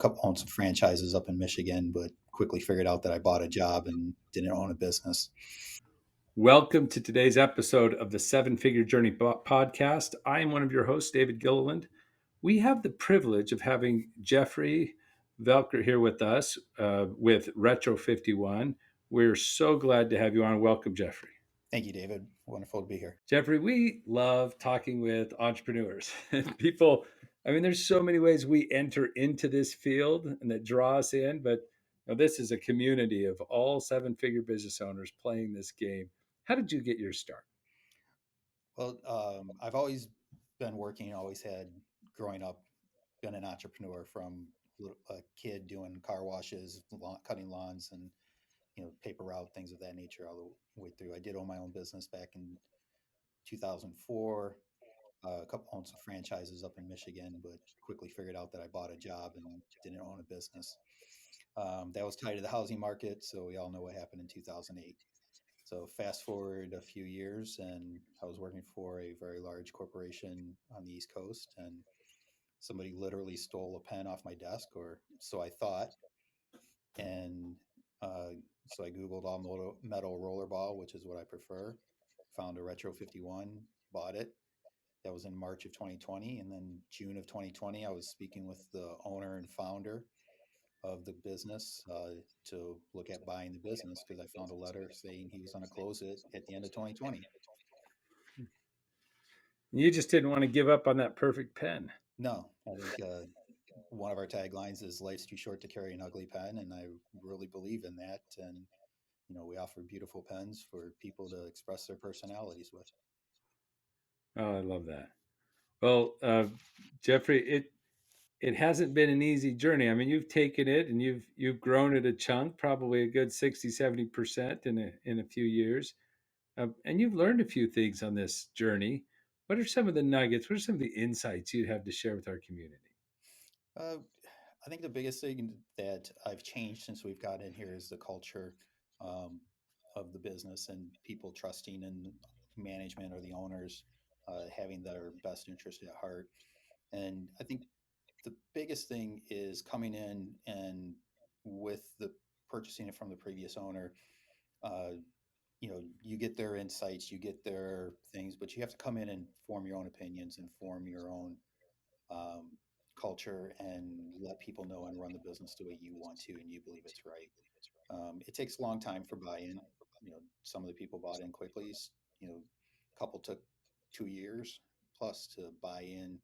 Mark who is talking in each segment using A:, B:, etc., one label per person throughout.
A: couple owned some franchises up in Michigan, but quickly figured out that I bought a job and didn't own a business.
B: Welcome to today's episode of the Seven Figure Journey podcast. I am one of your hosts, David Gilliland. We have the privilege of having Jeffrey Velker here with us with Retro 51. We're so glad to have you on. Welcome, Jeffrey.
A: Thank you, David. Wonderful to be here.
B: Jeffrey, we love talking with entrepreneurs and people. I mean, there's so many ways we enter into this field and that draw us in, but this is a community of all seven figure business owners playing this game. How did you get your start?
A: Well, I've always been working, always had growing up, been an entrepreneur from a kid doing car washes, cutting lawns, and paper route things of that nature all the way through. I did own my own business back in 2004. A couple owned some franchises up in Michigan, but quickly figured out that I bought a job and didn't own a business. That was tied to the housing market, so we all know what happened in 2008. So fast forward a few years, and I was working for a very large corporation on the East Coast, and somebody literally stole a pen off my desk, or so I thought. And uh, so I Googled all metal rollerball, which is what I prefer. Found a Retro 51, bought it. That was in March of 2020. And then June of 2020, I was speaking with the owner and founder of the business to look at buying the business because I found a letter saying he was going to close it at the end of 2020.
B: You just didn't want to give up on that perfect pen.
A: No, I think one of our taglines is "Life's too short to carry an ugly pen," and I really believe in that. And we offer beautiful pens for people to express their personalities with.
B: Oh, I love that. Well, Jeffrey, it hasn't been an easy journey. I mean, you've taken it and you've grown it a chunk, probably a good 60-70% in a few years. And you've learned a few things on this journey. What are some of the nuggets? What are some of the insights you'd have to share with our community?
A: Uh, I think the biggest thing that I've changed since we've got in here is the culture um, of the business and people trusting in management or the owners having their best interest at heart. And I think the biggest thing is coming in and with the purchasing it from the previous owner, uh, you get their insights, you get their things, but you have to come in and form your own opinions and form your own um, culture and let people know and run the business the way you want to and you believe it's right. It takes a long time for buy-in. Some of the people bought in quickly. A couple took 2 years plus to buy in.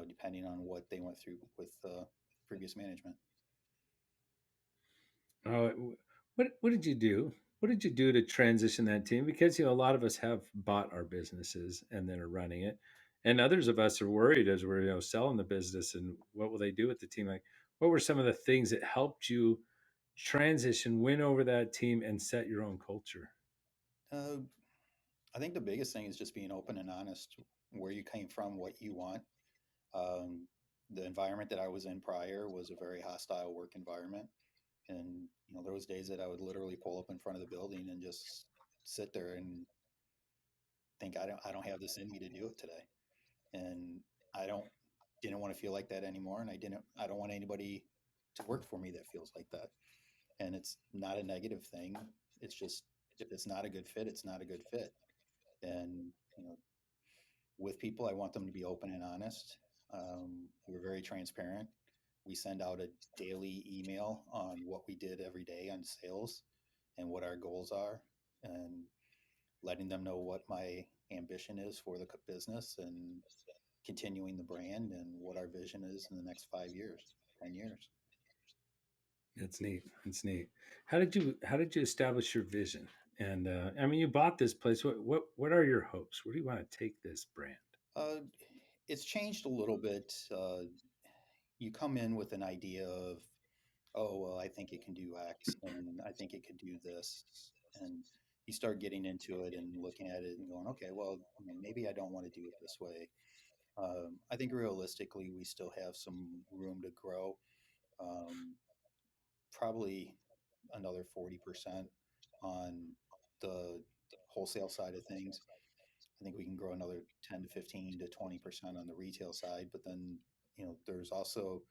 A: Depending on what they went through with previous management.
B: What did you do? What did you do to transition that team? Because a lot of us have bought our businesses and then are running it, and others of us are worried as we're selling the business and what will they do with the team? Like, what were some of the things that helped you transition, win over that team, and set your own culture?
A: Uh, I think the biggest thing is just being open and honest where you came from, what you want. Um, the environment that I was in prior was a very hostile work environment. And there was days that I would literally pull up in front of the building and just sit there and think I don't have this in me to do it today. And I don't didn't want to feel like that anymore. And I don't want anybody to work for me that feels like that. And it's not a negative thing. It's just if it's not a good fit, it's not a good fit. And with people, I want them to be open and honest. We're very transparent. We send out a daily email on what we did every day on sales and what our goals are, and letting them know what my ambition is for the business and continuing the brand and what our vision is in the next 5 years, 10 years.
B: That's neat. That's neat. How did you establish your vision? And I mean, you bought this place. What are your hopes? Where do you want to take this brand?
A: Uh, it's changed a little bit. You come in with an idea of, oh, well, I think it can do X and I think it could do this. And you start getting into it and looking at it and going, okay, well, maybe I don't want to do it this way. I think realistically, we still have some room to grow. Um, Probably another 40% on the wholesale side of things. I think we can grow another 10 to 15 to 20% on the retail side. But then, there's also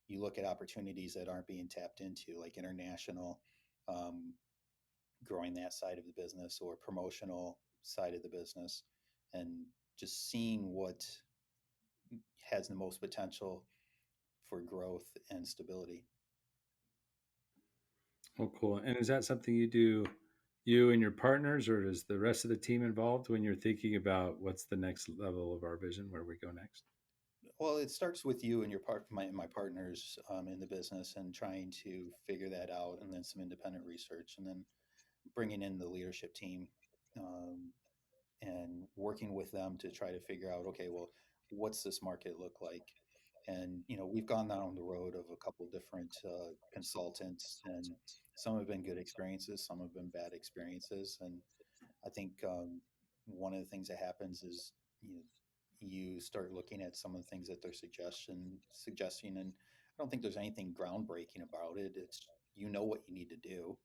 A: you look at opportunities that aren't being tapped into, like international, um, growing that side of the business or promotional side of the business, and just seeing what has the most potential for growth and stability.
B: Oh, cool. And is that something you do, you and your partners, or is the rest of the team involved when you're thinking about what's the next level of our vision, where we go next?
A: Well, it starts with you and my partners in the business, and trying to figure that out, and then some independent research, and then bringing in the leadership team, um, and working with them to try to figure out, okay, well, what's this market look like? And we've gone down the road of a couple different consultants, and some have been good experiences, some have been bad experiences, and I think one of the things that happens is you you start looking at some of the things that they're suggesting, and I don't think there's anything groundbreaking about it. It's what you need to do,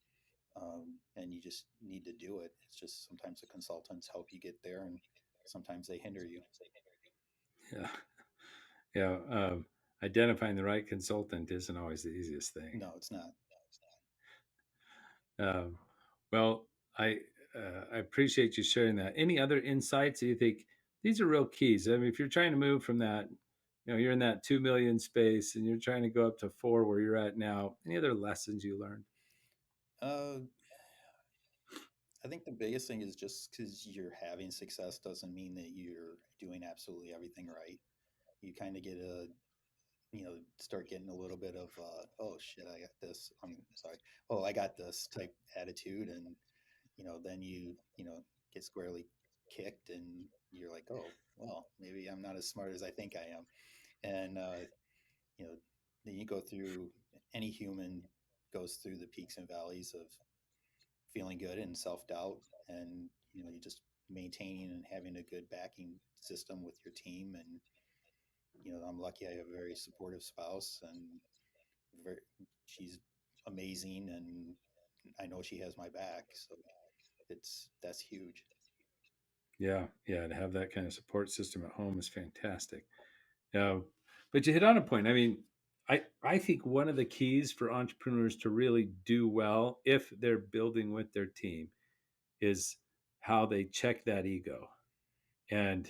A: and you just need to do it. It's just sometimes the consultants help you get there, and sometimes they hinder you.
B: Yeah. Yeah. Identifying the right consultant isn't always the easiest thing.
A: No, it's not.
B: Um, well, I I appreciate you sharing that. Any other insights that you think these are real keys? I mean, if you're trying to move from that, you're in that 2 million space and you're trying to go up to four where you're at now. Any other lessons you learned?
A: Uh, I think the biggest thing is, just because you're having success doesn't mean that you're doing absolutely everything right. You kind of get a start getting a little bit of oh shit, I got this. I'm sorry. Oh, I got this type attitude, and then you get squarely kicked, and you're like, oh well, maybe I'm not as smart as I think I am, and you know then you go through, any human goes through the peaks and valleys of feeling good and self doubt, and you just maintaining and having a good backing system with your team, and I'm lucky I have a very supportive spouse, and very, she's amazing, and I know she has my back, so that's huge.
B: Yeah, yeah, to have that kind of support system at home is fantastic. Uh, but you hit on a point. I mean, I think one of the keys for entrepreneurs to really do well if they're building with their team is how they check that ego. And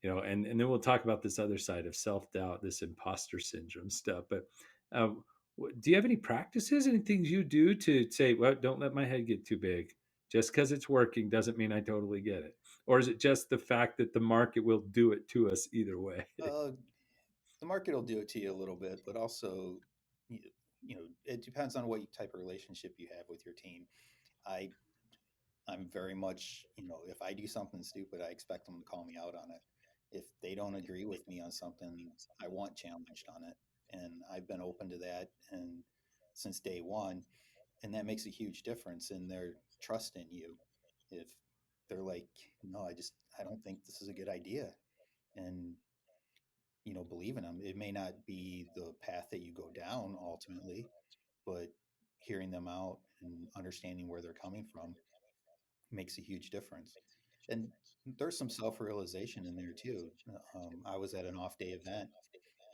B: and then we'll talk about this other side of self-doubt, this imposter syndrome stuff. But um, do you have any practices, any things you do to say, well, don't let my head get too big? Just because it's working doesn't mean I totally get it. Or is it just the fact that the market will do it to us either way?
A: uh, the market will do it to you a little bit, but also you, it depends on what type of relationship you have with your team. I i'm very much, if I do something stupid, I expect them to call me out on it. If they don't agree with me on something, I want challenged on it, and I've been open to that, and since day one, and that makes a huge difference in their trust in you. If they're like, no, I don't think this is a good idea, and believe in them. It may not be the path that you go down ultimately, but hearing them out and understanding where they're coming from makes a huge difference. And there's some self-realization in there too. I was at an off-day event,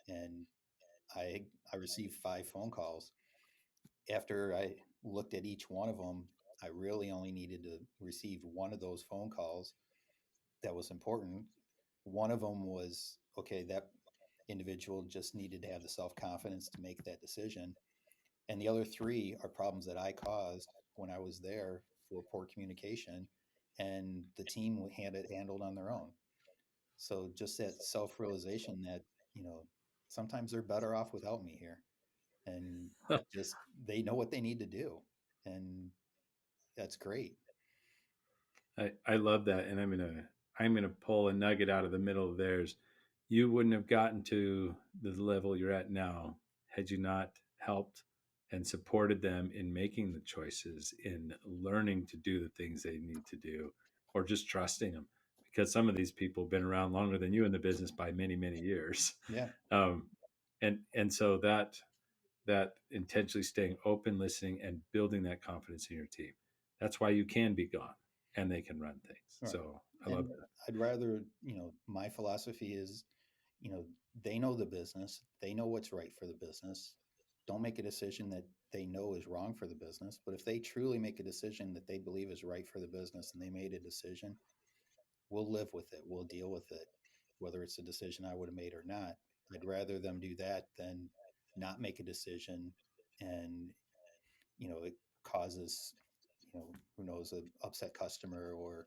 A: and I received 5 phone calls. After I looked at each one of them, I really only needed to receive one of those phone calls that was important. One of them was, okay, that individual just needed to have the self confidence to make that decision. And the other three are problems that I caused when I was there for poor communication, and the team had it handled on their own. So just that self realization that, you know, sometimes they're better off without me here. And just they know what they need to do. And that's great.
B: I love that, and I'm gonna pull a nugget out of the middle of theirs. You wouldn't have gotten to the level you're at now had you not helped and supported them in making the choices, in learning to do the things they need to do, or just trusting them. Because some of these people have been around longer than you in the business by many, many years,
A: Yeah.
B: um, and so that intentionally staying open, listening, and building that confidence in your team. That's why you can be gone and they can run things.
A: Right.
B: So I love
A: And
B: that.
A: I'd rather, my philosophy is, They know the business, they know what's right for the business. Don't make a decision that they know is wrong for the business. But if they truly make a decision that they believe is right for the business and they made a decision, we'll live with it. We'll deal with it, whether it's a decision I would have made or not. I'd rather them do that than not make a decision and, it causes, who knows, a upset customer or,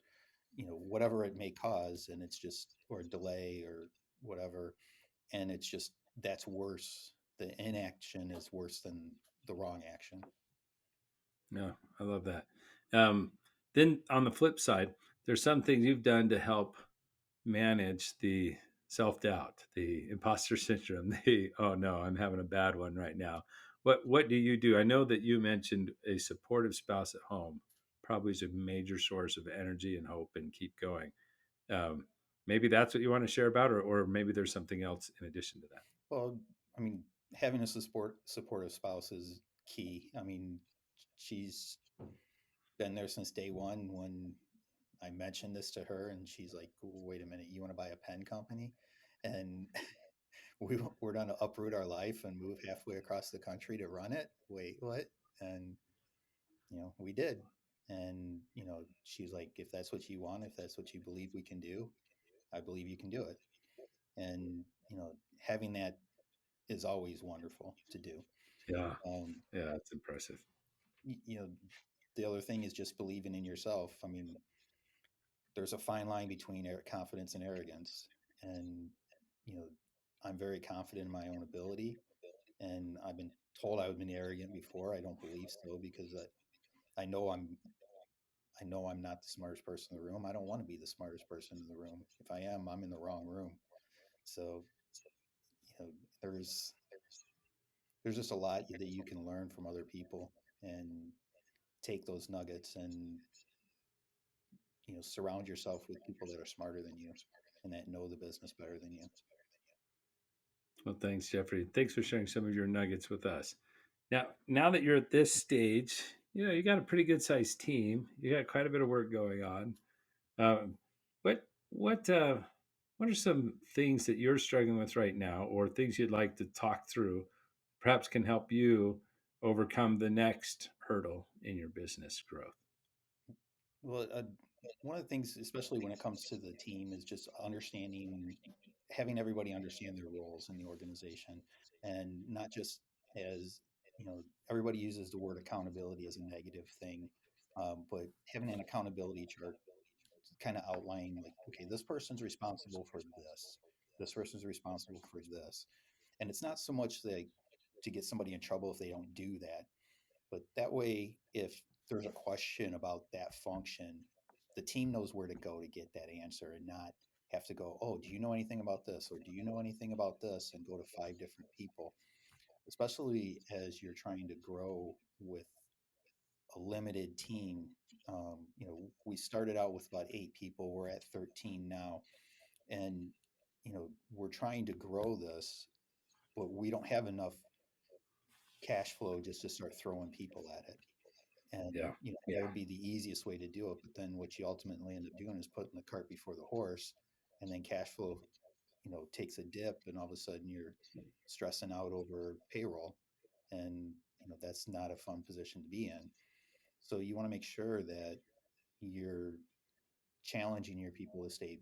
A: whatever it may cause. And it's just, or a delay or whatever. And it's just, that's worse. The inaction is worse than the wrong action.
B: No, I love that. Um, then on the flip side, there's some things you've done to help manage the self doubt, the imposter syndrome, the oh no, I'm having a bad one right now. What do you do? I know that you mentioned a supportive spouse at home probably is a major source of energy and hope and keep going. Um, Maybe that's what you want to share about, or maybe there's something else in addition to that.
A: Well, I mean, having a supportive spouse is key. I mean, she's been there since day one when I mentioned this to her, and she's like, "Wait a minute, you want to buy a pen company?" And we're going to uproot our life and move halfway across the country to run it. Wait, what? And we did. And she's like, "If that's what you want, if that's what you believe we can do, I believe you can do it." And having that is always wonderful to do.
B: Yeah,
A: Um,
B: yeah, that's impressive.
A: y- you know, the other thing is just believing in yourself. I mean, there's a fine line between confidence and arrogance. And, you know, I'm very confident in my own ability. And I've been told I've been arrogant before. I don't believe so because I know I'm not the smartest person in the room. I don't want to be the smartest person in the room. If I am, I'm in the wrong room. So, you know, there's there's just a lot that you can learn from other people and take those nuggets and surround yourself with people that are smarter than you and that know the business better than you.
B: Well, thanks, Jeffrey. Thanks for sharing some of your nuggets with us. Now that you're at this stage, you got a pretty good sized team. You got quite a bit of work going on. Um, what are some things that you're struggling with right now, or things you'd like to talk through? Perhaps can help you overcome the next hurdle in your business growth.
A: Well, one of the things, especially when it comes to the team, is just having everybody understand their roles in the organization, and not just as everybody uses the word accountability as a negative thing, but having an accountability chart kind of outlining like, okay, this person's responsible for this person's responsible for this, and it's not so much like to get somebody in trouble if they don't do that. But that way, if there's a question about that function, the team knows where to go to get that answer and not have to go, oh, do you know anything about this? Or do you know anything about this? And go to five different people, especially as you're trying to grow with a limited team. We started out with about 8 people. We're at 13 now. And, we're trying to grow this, but we don't have enough cash flow just to start throwing people at it. And,
B: Yeah,
A: that
B: yeah,
A: would be the easiest way to do it. But then what you ultimately end up doing is putting the cart before the horse, and then cash flow, takes a dip, and all of a sudden you're stressing out over payroll. And, that's not a fun position to be in. So you want to make sure that you're challenging your people to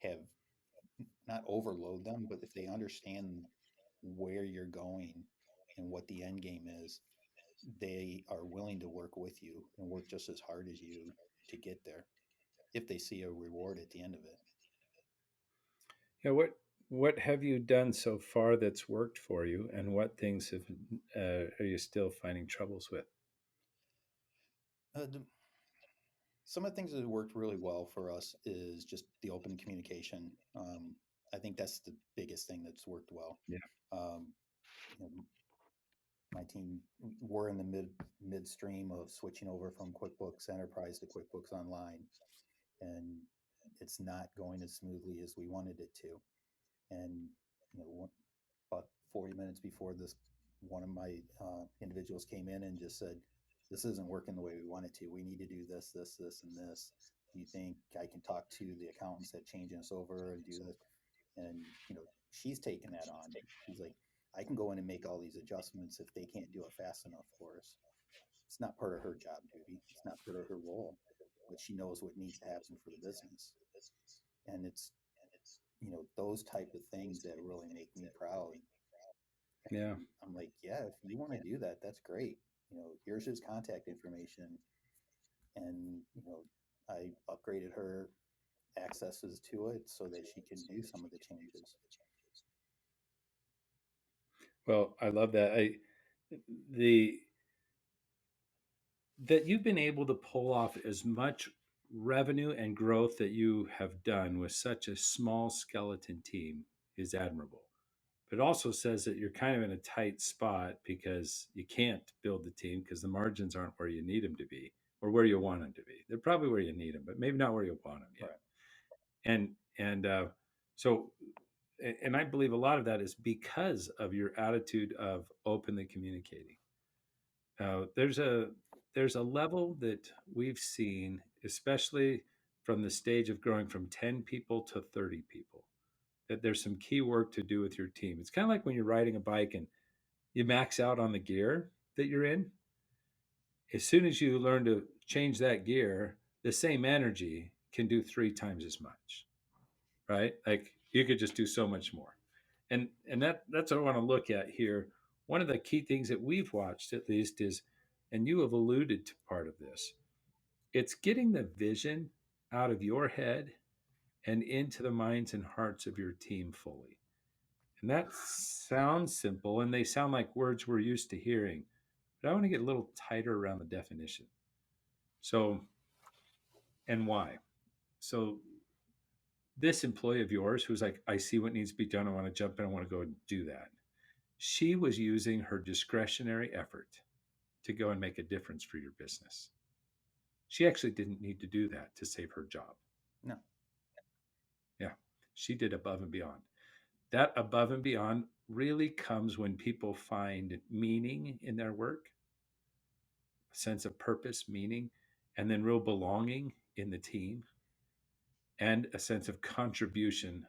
A: have not overload them, but if they understand where you're going and what the end game is, they are willing to work with you and work just as hard as you to get there if they see a reward at the end of it.
B: yeah. What have you done so far that's worked for you, and what things are you still finding troubles with?
A: Uh, the, some of the things that have worked really well for us is just the open communication. I think that's the biggest thing that's worked well.
B: Yeah,
A: Um, you know, my team, we're in the midstream of switching over from QuickBooks Enterprise to QuickBooks Online, and it's not going as smoothly as we wanted it to. And about 40 minutes before this, one of my individuals came in and just said, "This isn't working the way we want it to. We need to do this, this, this, and this. Do you think I can talk to the accountants that changing us over and do this?" And, she's taken that on. She's like, I can go in and make all these adjustments if they can't do it fast enough for us. It's not part of her job duty. It's not part of her role, but she knows what needs to happen for the business. And it's, those type of things that really make me proud.
B: Yeah.
A: And I'm like, yeah, if you want to do that, that's great. Here's his contact information. And, I upgraded her accesses to it so that she can do some of the changes.
B: Well, I love that. The that you've been able to pull off as much revenue and growth that you have done with such a small skeleton team is admirable. But it also says that you're kind of in a tight spot because you can't build the team because the margins aren't where you need them to be or where you want them to be. They're probably where you need them, but maybe not where you want them yet.
A: Right.
B: And so, and I believe a lot of that is because of your attitude of openly communicating. There's a level that we've seen, especially from the stage of growing from 10 people to 30 people, that there's some key work to do with your team. It's kind of like when you're riding a bike and you max out on the gear that you're in. As soon as you learn to change that gear, the same energy can do 3 times as much, right? Like you could just do so much more. And that's what I want to look at here. One of the key things that we've watched at least is, and you have alluded to part of this, it's getting the vision out of your head and into the minds and hearts of your team fully. And that sounds simple and they sound like words we're used to hearing, but I want to get a little tighter around the definition. So, and why? So, this employee of yours who's like, I see what needs to be done. I want to jump in. I want to go and do that. She was using her discretionary effort to go and make a difference for your business. She actually didn't need to do that to save her job.
A: No.
B: Yeah, she did above and beyond. That above and beyond really comes when people find meaning in their work, a sense of purpose, meaning, and then real belonging in the team, and a sense of contribution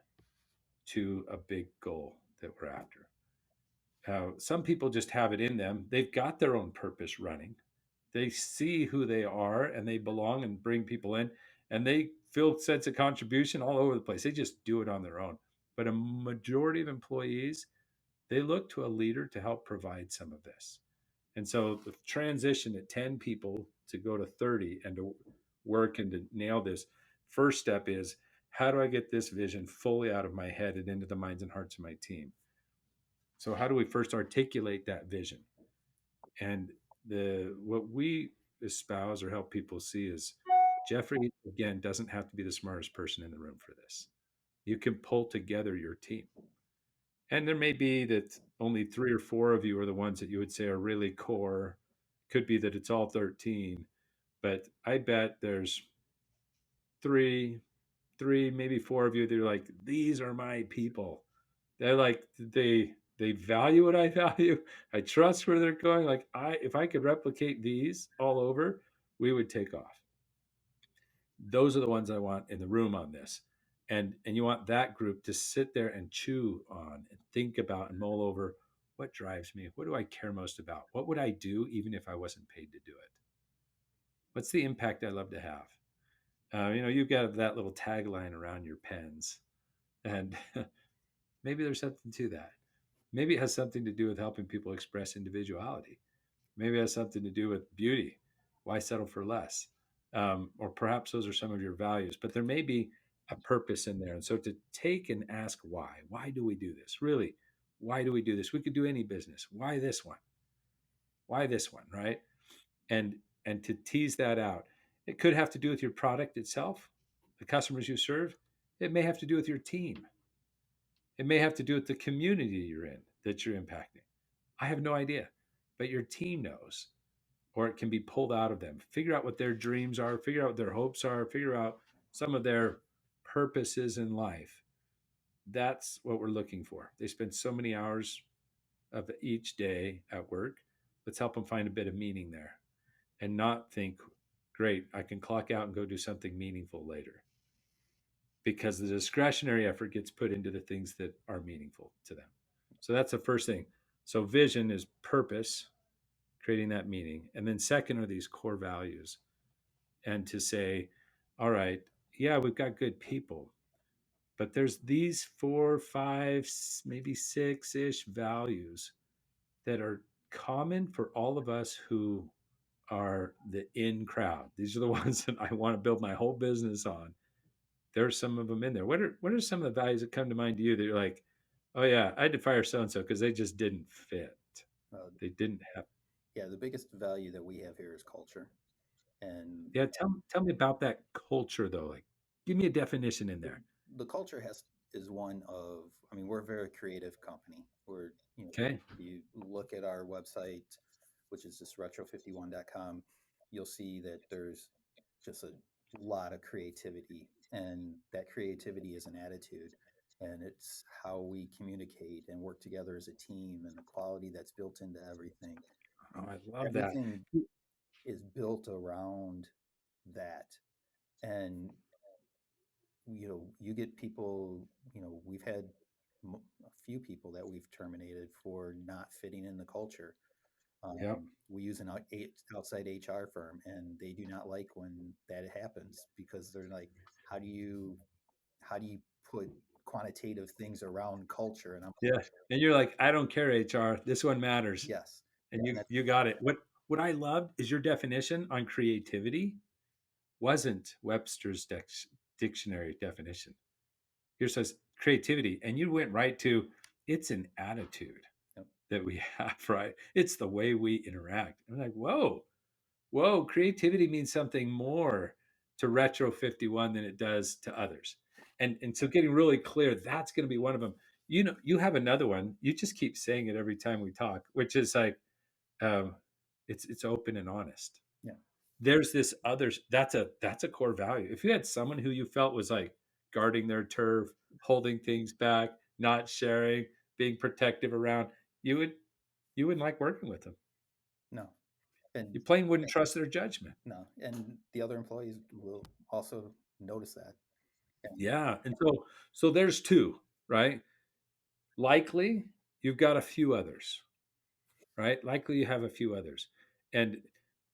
B: to a big goal that we're after. Some people just have it in them. They've got their own purpose running. They see who they are and they belong and bring people in and they feel sense of contribution all over the place. They just do it on their own. But a majority of employees, they look to a leader to help provide some of this. And so the transition at 10 people to go to 30 and to work and to nail this, first step is how do I get this vision fully out of my head and into the minds and hearts of my team? So how do we first articulate that vision? And the what we espouse or help people see is Jeffrey again doesn't have to be the smartest person in the room for this. You can pull together your team. And there may be that only 3 or 4 of you are the ones that you would say are really core. Could be that it's all 13, but I bet there's three, maybe 4 of you that are like, these are my people. They're like they value what I value. I trust where they're going. Like I if I could replicate these all over, we would take off. Those are the ones I want in the room on this. And you want that group to sit there and chew on and think about and mull over what drives me? What do I care most about? What would I do even if I wasn't paid to do it? What's the impact I love to have? You've got that little tagline around your pens, and maybe there's something to that. Maybe it has something to do with helping people express individuality. Maybe it has something to do with beauty. Why settle for less? Or perhaps those are some of your values, but there may be a purpose in there. And so to take and ask why do we do this? Really, why do we do this? We could do any business. Why this one? Why this one? Right? And and to tease that out, it could have to do with your product itself, the customers you serve. It may have to do with your team. It may have to do with the community you're in that you're impacting. I have no idea, but your team knows, or it can be pulled out of them. Figure out what their dreams are, figure out what their hopes are, figure out some of their purposes in life. That's what we're looking for. They spend so many hours of each day at work. Let's help them find a bit of meaning there and not think, great, I can clock out and go do something meaningful later. because the discretionary effort gets put into the things that are meaningful to them. So that's the first thing. So vision is purpose, creating that meaning. And then second are these core values. And to say, all right, yeah, we've got good people, but there's these four, five, maybe six-ish values that are common for all of us who are the in crowd. These are the ones that I want to build my whole business on. There's some of them in there. What are some of the values that come to mind to you that you're like, oh yeah, I had to fire so and so because they just didn't fit.
A: Uh,
B: They didn't have.
A: yeah, the biggest value that we have here is culture, and
B: Yeah, tell me about that culture though. Like, give me a definition in
A: the,
B: there.
A: the culture has is one of. I mean, we're a very creative company. We're
B: Okay.
A: if you look at our website, which is just retro51.com, you'll see that there's just a lot of creativity, and that creativity is an attitude, and it's how we communicate and work together as a team, and the quality that's built into everything.
B: Oh,
A: And
B: I love that.
A: everything is built around that. And you get people, we've had a few people that we've terminated for not fitting in the culture.
B: Yep.
A: We use an outside HR firm, and they do not like when that happens, because they're like, how do you how do you put quantitative things around culture? And I'm
B: Yeah. And you're like, I don't care, HR. This one matters.
A: yes, yeah,
B: And
A: and
B: you got it. What I loved is your definition on creativity wasn't Webster's dictionary definition. Yours says creativity, and you went right to it's an attitude
A: yep,
B: that we have, right? It's the way we interact. I'm like, whoa, creativity means something more to Retro 51 than it does to others. And so getting really clear, that's going to be one of them. You know, you have another one. You just keep saying it every time we talk, which is like, um, it's open and honest.
A: yeah,
B: There's this other that's a core value. If you had someone who you felt was like guarding their turf, holding things back, not sharing, being protective around, you would you wouldn't like working with them.
A: no, and
B: You plain wouldn't trust their judgment.
A: no, and the other employees will also notice that. And
B: Yeah. And so there's two, right? Likely you've got a few others, right? Likely you have a few others. And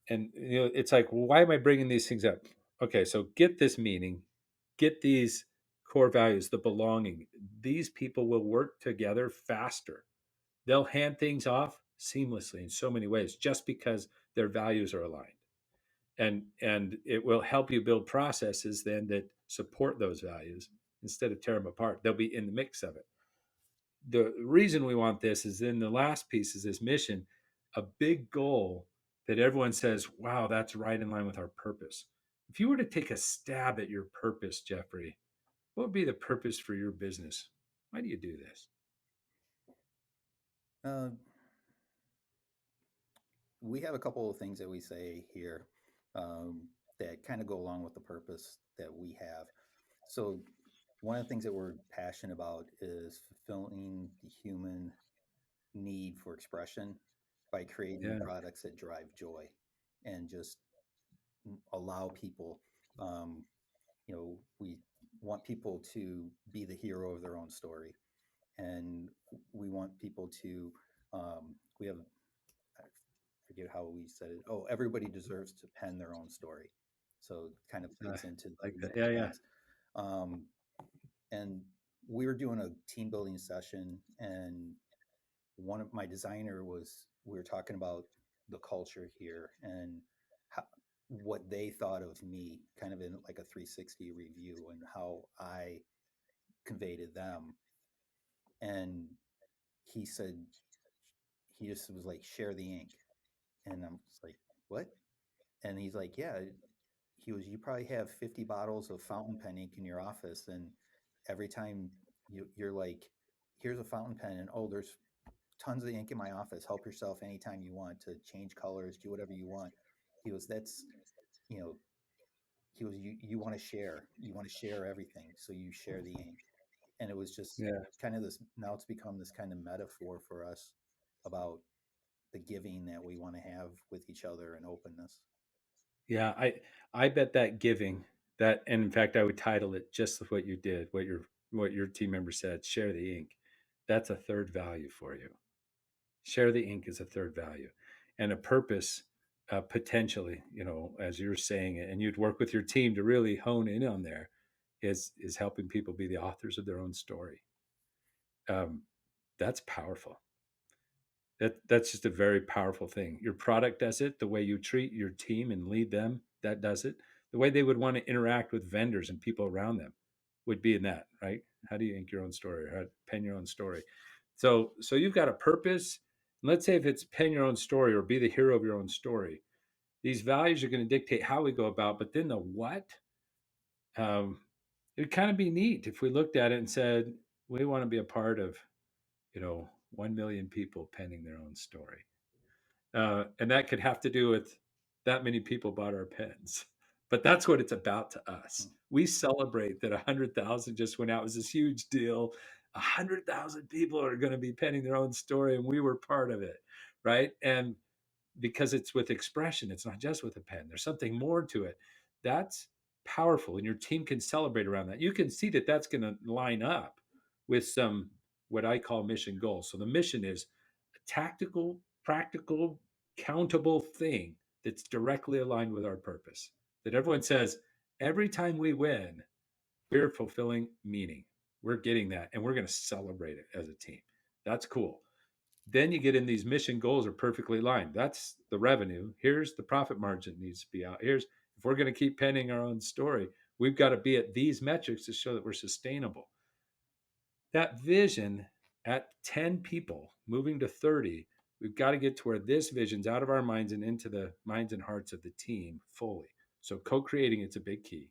B: it's like, well, why am I bringing these things up? Okay, so get this meaning, get these core values, the belonging. These people will work together faster. They'll hand things off seamlessly in so many ways just because their values are aligned. And it will help you build processes then that support those values instead of tear them apart. They'll be in the mix of it. The reason we want this is then the last piece is this mission, a big goal that everyone says, wow, that's right in line with our purpose. If you were to take a stab at your purpose, Jeffrey, what would be the purpose for your business? Why do you do this?
A: uh, we have a couple of things that we say here, um, that kind of go along with the purpose that we have. So, one of the things that we're passionate about is fulfilling the human need for expression by creating
B: Yeah,
A: products that drive joy and just allow people. Um, we want people to be the hero of their own story, and we want people to. We have I forget how we said it. Oh, everybody deserves to pen their own story. So it kind of
B: I
A: plays into
B: like that.
A: those
B: Yeah, yeah,
A: lines. Um, and we were doing a team building session, and one of my designer was we were talking about the culture here and how, what they thought of me, kind of in like a 360 review, and how I conveyed to them. And he said he just was like, share the ink. And I'm just like, what? And he's like, yeah. He was, you probably have 50 bottles of fountain pen ink in your office, and every time you're like, here's a fountain pen, and oh, there's tons of ink in my office. Help yourself anytime you want to change colors, do whatever you want. He was, that's, you know, he was, you want to share everything. So you share the ink. And it was just
B: yeah,
A: kind of this, now it's become this kind of metaphor for us about the giving that we want to have with each other and openness.
B: yeah. I bet that giving, That, and in fact, I would title it just what you did, what your team member said. Share the ink. That's a third value for you. Share the ink is a third value, and a purpose, potentially, as you're saying it, and you'd work with your team to really hone in on there, is helping people be the authors of their own story. Um, that's powerful. That's just a very powerful thing. Your product does it. The way you treat your team and lead them, that does it. The way they would want to interact with vendors and people around them would be in that, right? How do you ink your own story, or how to pen your own story? So you've got a purpose. Let's say if it's pen your own story or be the hero of your own story. These values are going to dictate how we go about, but then the what, um, it would kind of be neat if we looked at it and said, we want to be a part of, 1 million people penning their own story. And that could have to do with that many people bought our pens. But that's what it's about to us.
A: Hmm.
B: We celebrate that 100,000 just went out. It was this huge deal. 100,000 people are going to be penning their own story, and we were part of it, right? And because it's with expression, it's not just with a pen. There's something more to it. That's powerful, and your team can celebrate around that. You can see that that's going to line up with some what I call mission goals. So the mission is a tactical, practical, countable thing that's directly aligned with our purpose. That everyone says every time we win, we're fulfilling meaning. We're getting that, and we're going to celebrate it as a team. That's cool. Then you get in these mission goals are perfectly aligned. That's the revenue. Here's the profit margin needs to be out. Here's if we're going to keep penning our own story, we've got to be at these metrics to show that we're sustainable. That vision at 10 people moving to 30, we've got to get to where this vision's out of our minds and into the minds and hearts of the team fully. So co-creating it's a big key.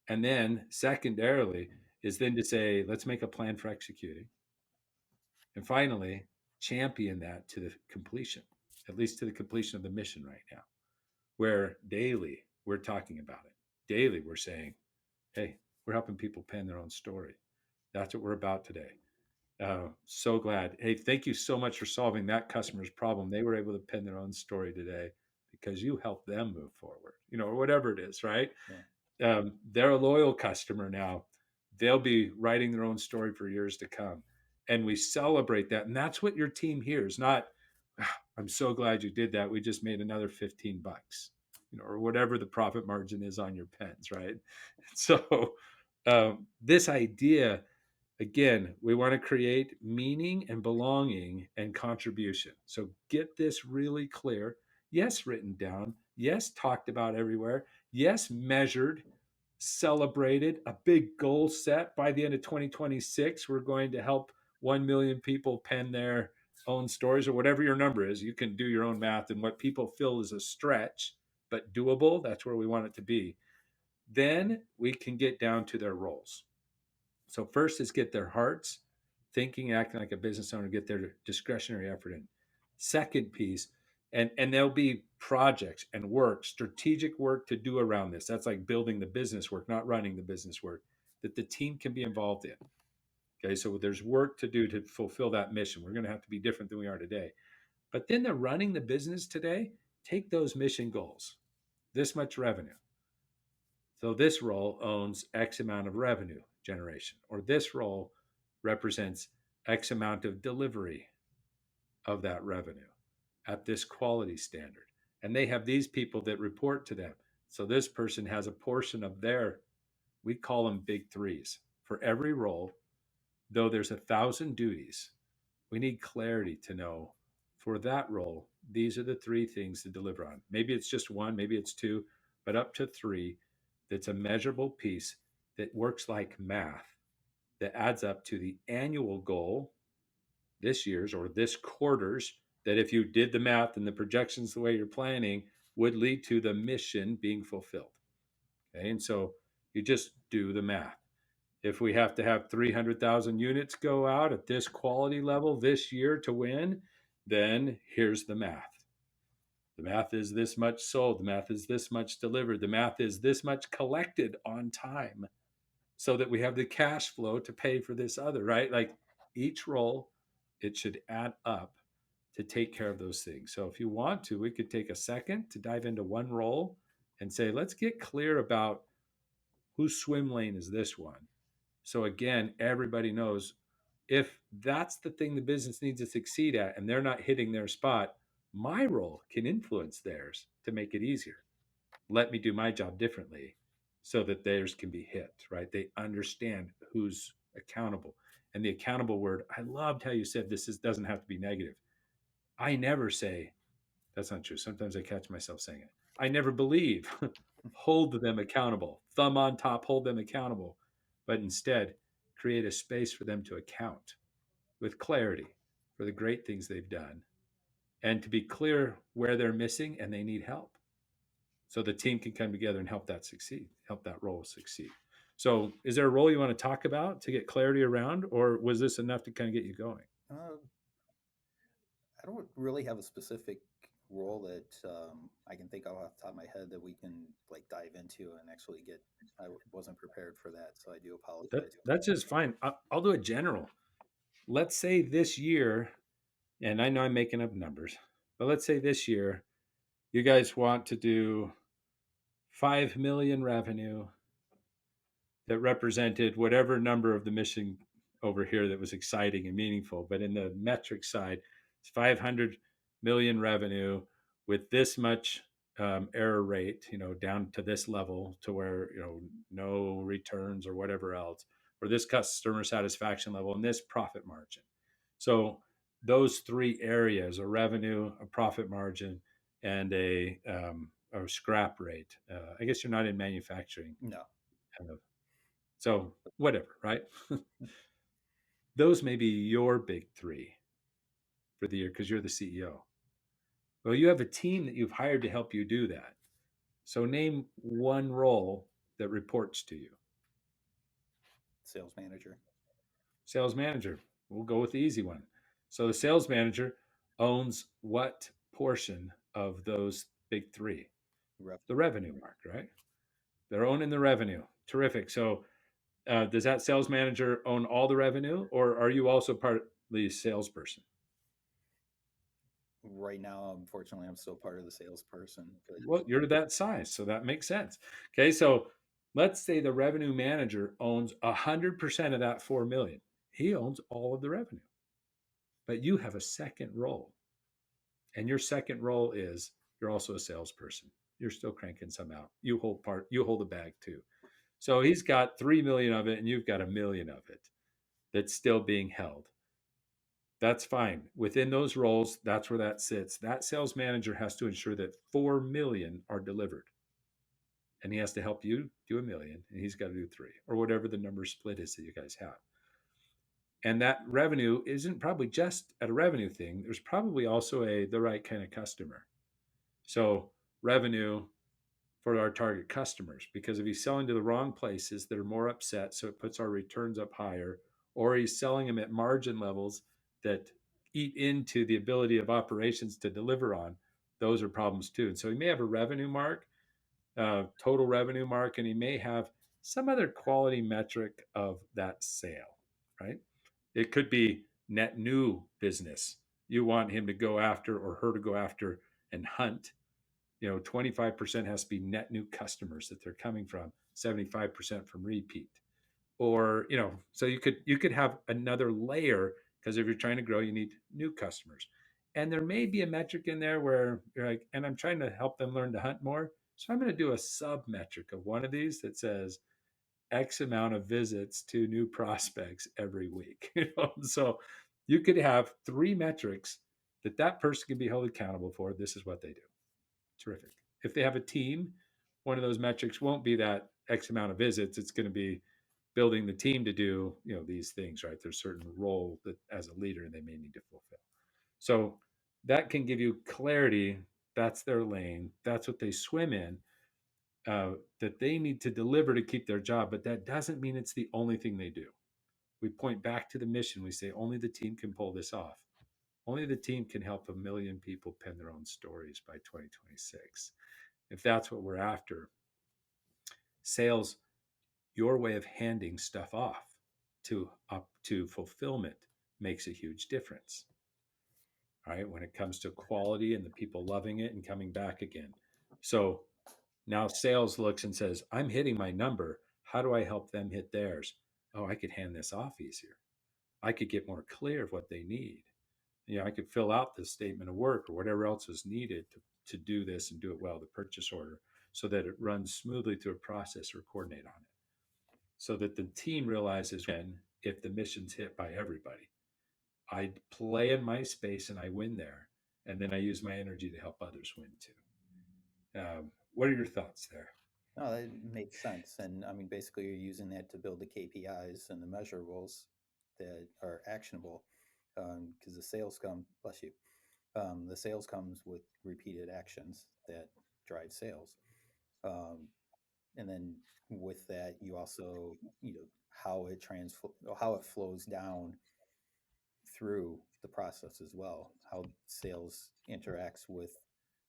B: And then secondarily is then to say, let's make a plan for executing. And finally, champion that to the completion, at least to the completion of the mission right now, where daily we're talking about it. Daily we're saying, hey, we're helping people pen their own story. That's what we're about today. So glad. Hey, thank you so much for solving that customer's problem. They were able to pen their own story today because you helped them move forward, or whatever it is, right?
A: Yeah.
B: They're a loyal customer now. They'll be writing their own story for years to come. And we celebrate that. And that's what your team hears, not, "Ah, I'm so glad you did that. We just made another 15 bucks, or whatever the profit margin is on your pens, right? So, this idea, again, we want to create meaning and belonging and contribution. So get this really clear. Yes, written down. Yes, talked about everywhere. Yes, measured, celebrated, a big goal set by the end of 2026. We're going to help 1 million people pen their own stories, or whatever your number is. You can do your own math, and what people feel is a stretch, but doable. That's where we want it to be. Then we can get down to their roles. So first is get their hearts thinking, acting like a business owner, get their discretionary effort in. Second piece, and there'll be projects and work, strategic work to do around this. That's like building the business work, not running the business work, that the team can be involved in. Okay, so there's work to do to fulfill that mission. We're going to have to be different than we are today. But then the running the business today, take those mission goals, this much revenue. So this role owns X amount of revenue generation, or this role represents X amount of delivery of that revenue at this quality standard. And they have these people that report to them. So this person has a portion of their, we call them big threes. For every role, though there's 1,000 duties, we need clarity to know for that role, these are the three things to deliver on. Maybe it's just one, maybe it's two, but up to three, that's a measurable piece that works like math that adds up to the annual goal this year's or this quarter's, that if you did the math and the projections the way you're planning would lead to the mission being fulfilled. Okay, and so you just do the math. If we have to have 300,000 units go out at this quality level this year to win, then here's the math. The math is this much sold. The math is this much delivered. The math is this much collected on time so that we have the cash flow to pay for this other, right? Like each role, it should add up to take care of those things. So if you want to, we could take a second to dive into one role and say, let's get clear about Whose swim lane is this one? So again, everybody knows if that's the thing the business needs to succeed at and they're not hitting their spot, my role can influence theirs to make it easier. Let me do my job differently so that theirs can be hit, right? They understand who's accountable. And the accountable word, I loved how you said doesn't have to be negative. I never say, that's not true. Sometimes I catch myself saying it. I never believe, hold them accountable, thumb on top, hold them accountable, but instead create a space for them to account with clarity for the great things they've done and to be clear where they're missing and they need help so the team can come together and help that succeed, help that role succeed. So, is there a role you want to talk about to get clarity around, or was this enough to kind of get you going?
A: Uh, I don't really have a specific role that I can think of off the top of my head that we can like dive into and actually get. Wasn't prepared for that, so I do apologize.
B: That's just fine. I'll do a general. Let's say this year, and I know I'm making up numbers, but let's say this year you guys want to do 5 million revenue that represented whatever number of the mission over here that was exciting and meaningful. But in the metric side, it's 500 million revenue with this much error rate, down to this level to where, no returns or whatever else, or this customer satisfaction level and this profit margin. So those three areas, a revenue, a profit margin, and a scrap rate. I guess you're not in manufacturing,
A: No,
B: kind of, so whatever, right? Those may be your big three for the year because you're the CEO. Well, you have a team that you've hired to help you do that. So name one role that reports to you.
A: sales manager,
B: Sales manager. We'll go with the easy one. So the sales manager owns what portion of those big three? The
A: revenue.
B: revenue mark, right? They're owning the revenue. Terrific. So does that sales manager own all the revenue, or are you also part of the salesperson?
A: Right now, unfortunately, I'm still part of the salesperson, but
B: Well, you're that size, so that makes sense. Okay, so let's say the revenue manager owns 100% of that 4 million. He owns all of the revenue, but you have a second role, and your second role is you're also a salesperson. You're still cranking some out. You hold the bag too. So he's got 3 million of it, and you've got a million of it that's still being held. That's fine. Within those roles, that's where that sits. That sales manager has to ensure that 4 million are delivered, and he has to help you do a million, and he's got to do three, or whatever the number split is that you guys have. And that revenue isn't probably just at a revenue thing. There's probably also the right kind of customer. So revenue for our target customers, because if he's selling to the wrong places, they're more upset, so it puts our returns up higher, or he's selling them at margin levels that eat into the ability of operations to deliver on. Those are problems too. And so he may have a revenue mark, total revenue mark, and he may have some other quality metric of that sale, right? It could be net new business. You want him to go after or her to go after and hunt. 25% has to be net new customers that they're coming from, 75% from repeat. Or, so you could have another layer because if you're trying to grow, you need new customers. And there may be a metric in there where you're like, and I'm trying to help them learn to hunt more. So I'm going to do a sub metric of one of these that says X amount of visits to new prospects every week. So you could have three metrics that person can be held accountable for. This is what they do. Terrific. If they have a team, one of those metrics won't be that X amount of visits. It's going to be building the team to do these things, right? There's certain role that as a leader they may need to fulfill. So that can give you clarity. That's their lane. That's what they swim in. That they need to deliver to keep their job, but that doesn't mean it's the only thing they do. We point back to the mission. We say only the team can pull this off. Only the team can help a million people pen their own stories by 2026. If that's what we're after, sales, your way of handing stuff off to up to fulfillment makes a huge difference. All right, when it comes to quality and the people loving it and coming back again. So now sales looks and says, I'm hitting my number. How do I help them hit theirs? Oh, I could hand this off easier. I could get more clear of what they need. I could fill out this statement of work or whatever else is needed to do this and do it well, the purchase order, so that it runs smoothly through a process or coordinate on it. So that the team realizes when, if the mission's hit by everybody, I play in my space and I win there. And then I use my energy to help others win too. What are your thoughts there?
A: No, that makes sense. And I mean, basically, you're using that to build the KPIs and the measurables that are actionable, because the sales come, bless you, the sales comes with repeated actions that drive sales. Um, and then with that, you also, how it flows down through the process as well, how sales interacts with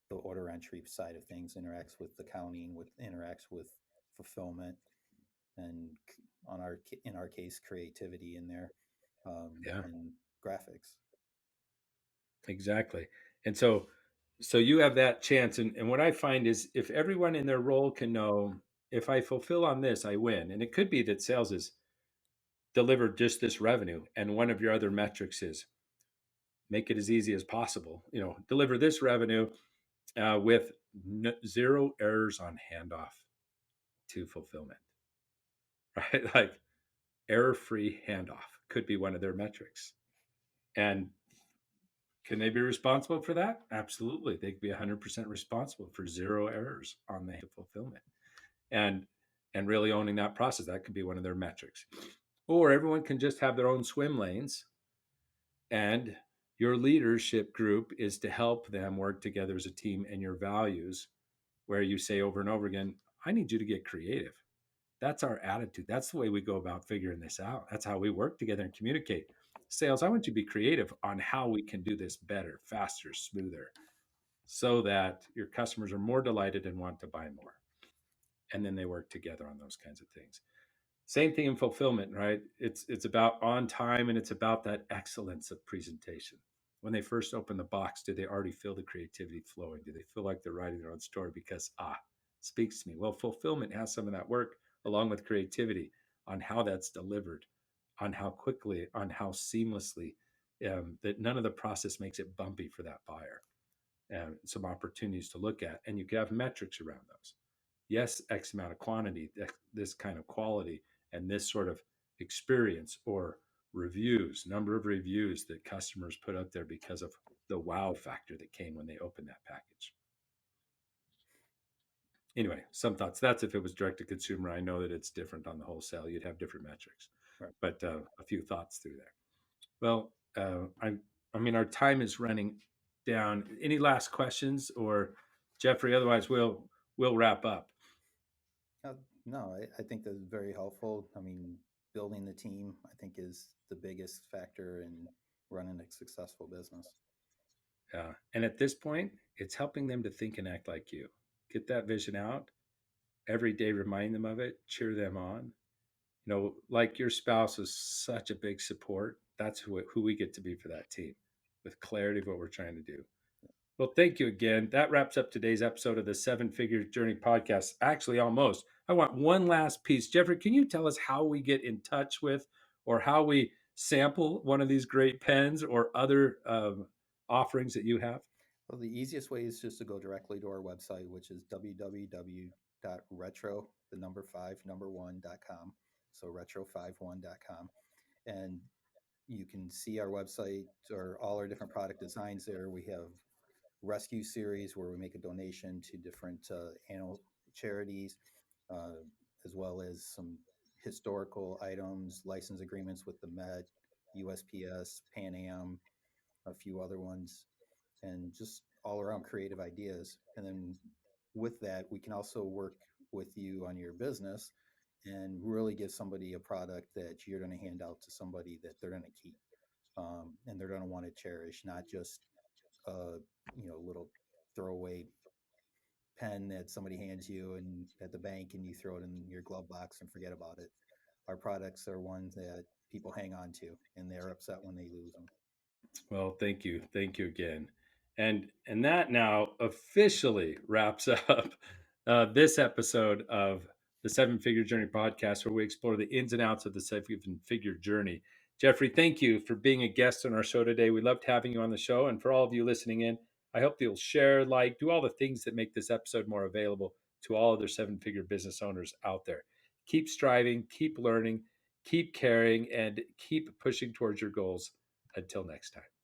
A: the order entry side of things, interacts with accounting, with interacts with fulfillment, and in our case, creativity in there,
B: Yeah,
A: and graphics.
B: exactly. And so you have that chance. And what I find is if everyone in their role can know, if I fulfill on this, I win. And it could be that sales is delivered just this revenue. And one of your other metrics is make it as easy as possible. Deliver this revenue with zero errors on handoff to fulfillment, right? Like error free handoff could be one of their metrics. And can they be responsible for that? Absolutely. They could be 100% responsible for zero errors on the fulfillment and and really owning that process. That could be one of their metrics. Or everyone can just have their own swim lanes, and your leadership group is to help them work together as a team, and your values, where you say over and over again, I need you to get creative. That's our attitude. That's the way we go about figuring this out. That's how we work together and communicate. Sales, I want you to be creative on how we can do this better, faster, smoother, so that your customers are more delighted and want to buy more. And then they work together on those kinds of things. Same thing in fulfillment, right? It's about on time, and it's about that excellence of presentation. When they first open the box, do they already feel the creativity flowing? Do they feel like they're writing their own story because speaks to me? Well, fulfillment has some of that work along with creativity on how that's delivered, on how quickly, on how seamlessly, that none of the process makes it bumpy for that buyer. And some opportunities to look at, and you can have metrics around those. Yes, X amount of quantity, this kind of quality, and this sort of experience, or reviews, number of reviews that customers put up there because of the wow factor that came when they opened that package. Anyway, some thoughts. That's if it was direct to consumer. I know that it's different on the wholesale. You'd have different metrics,
A: Right.
B: but a few thoughts through there. Well, I mean, our time is running down. Any last questions, or Jeffrey? Otherwise, we'll wrap up.
A: Uh, no, I think that's very helpful. I mean, building the team, I think, is the biggest factor in running a successful business.
B: And at this point, it's helping them to think and act like you. Get that vision out every day. Remind them of it. Cheer them on. Like your spouse is such a big support. That's who we get to be for that team, with clarity of what we're trying to do. Well, thank you again. That wraps up today's episode of the Seven Figure Journey podcast. Actually, almost. I want one last piece. Jeffrey, can you tell us how we get in touch with, or how we sample one of these great pens or other offerings that you have?
A: Well, the easiest way is just to go directly to our website, which is www.retro, the number five, number one.com. So retro51.com. And you can see our website or all our different product designs there. We have rescue series where we make a donation to different animal charities, uh, as well as some historical items, license agreements with the Met, USPS, Pan Am, a few other ones, and just all around creative ideas. And then with that, we can also work with you on your business and really give somebody a product that you're going to hand out to somebody that they're going to keep, and they're going to want to cherish, not just a little throwaway pen that somebody hands you and at the bank and you throw it in your glove box and forget about it. Our products are ones that people hang on to and they're upset when they lose them.
B: Well, thank you again, and that now officially wraps up this episode of the Seven Figure Journey podcast, where we explore the ins and outs of the seven figure journey. Jeffrey, thank you for being a guest on our show today. We loved having you on the show. And for all of you listening in, I hope you'll share, like, do all the things that make this episode more available to all other seven figure business owners out there. Keep striving, keep learning, keep caring, and keep pushing towards your goals. Until next time.